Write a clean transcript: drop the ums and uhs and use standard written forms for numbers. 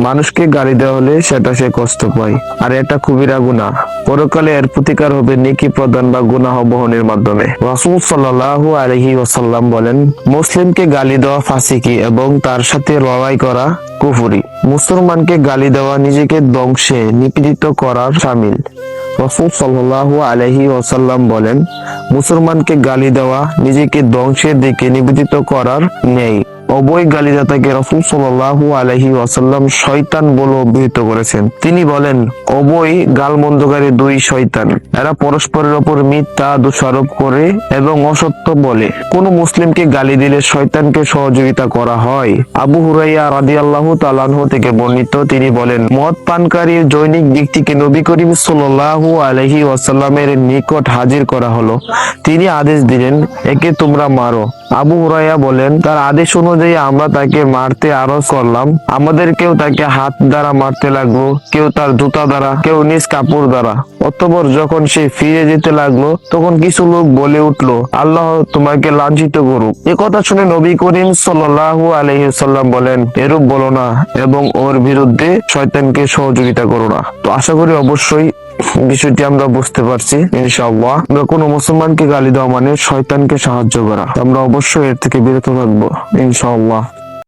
মানুষকে গালি দেওয়া হলে সেটা সে কষ্ট পায়, আর এটা কবিরা গুনাহ। পরকালে এর প্রতিকার হবে নেকি প্রদান বা গুনাহ বহনের মাধ্যমে। রাসূল সাল্লাল্লাহু আলাইহি ওয়াসাল্লাম বলেন, মুসলিমকে গালি দেওয়া ফাসিকি এবং তার সাথে লড়াই করা কুফরি। মুসলমানকে গালি দেওয়া নিজেকে ধ্বংসে নিপীড়িত করার শামিল। রাসূল সাল্লাল্লাহু আলাইহি ওয়াসাল্লাম বলেন, মুসলমানকে গালি দেওয়া নিজেকে ধ্বংসের দিকে নিবেদিত করার ন্যায়। অবৈ গালিদাতাকে রাসূল সাল্লাল্লাহু আলাইহি ওয়াসাল্লাম শয়তান বলে অভিহিত করেছেন। তিনি বলেন, অবৈ গালমন্দকারী দুই শয়তান, এরা পরস্পরের ওপর মিথ্যা দোষারোপ করে এবং অসত্য বলে। কোন মুসলিমকে গালি দিলে শয়তানকে সহযোগিতা করা হয়। আবু হুরাইরা রাদিয়াল্লাহু তাআলা আনহু থেকে বর্ণিত, তিনি বলেন, মদ পানকারীর জৈনিক ব্যক্তিকে নবী করিম সাল্লাল্লাহু আলাইহি ওয়াসাল্লামের নিকট হাজির করা হলো। তিনি আদেশ দিলেন, একে তোমরা মারো। আবু হুরায়রা বলেন, তার আদেশ অনুযায়ী আমরা তাকে মারতে আরজ করলাম। আমাদের কেউ তাকে হাত দ্বারা মারতে লাগলো, কেউ তার জুতা দ্বারা, কেউ নিজ কাপড় দ্বারা। অতঃপর যখন সে ফিরে যেতে লাগলো, তখন কিছু লোক বলে উঠলো, আল্লাহ তোমাকে লাঞ্ছিত করুক। এ কথা শুনে নবী করিম সাল্লাল্লাহু আলাইহি ওয়াসাল্লাম বলেন, এরূপ বলো না এবং ওর বিরুদ্ধে শয়তানকে সহযোগিতা করো না। তো আশা করি অবশ্যই বিষয়টি আমরা বুঝতে পারছি। ইনশাআল্লাহ আমরা কোনো মুসলমানকে গালি দেওয়া মানে শয়তানকে সাহায্য করা। আমরা অবশ্যই এর থেকে বিরত থাকবো ইনশাআল্লাহ।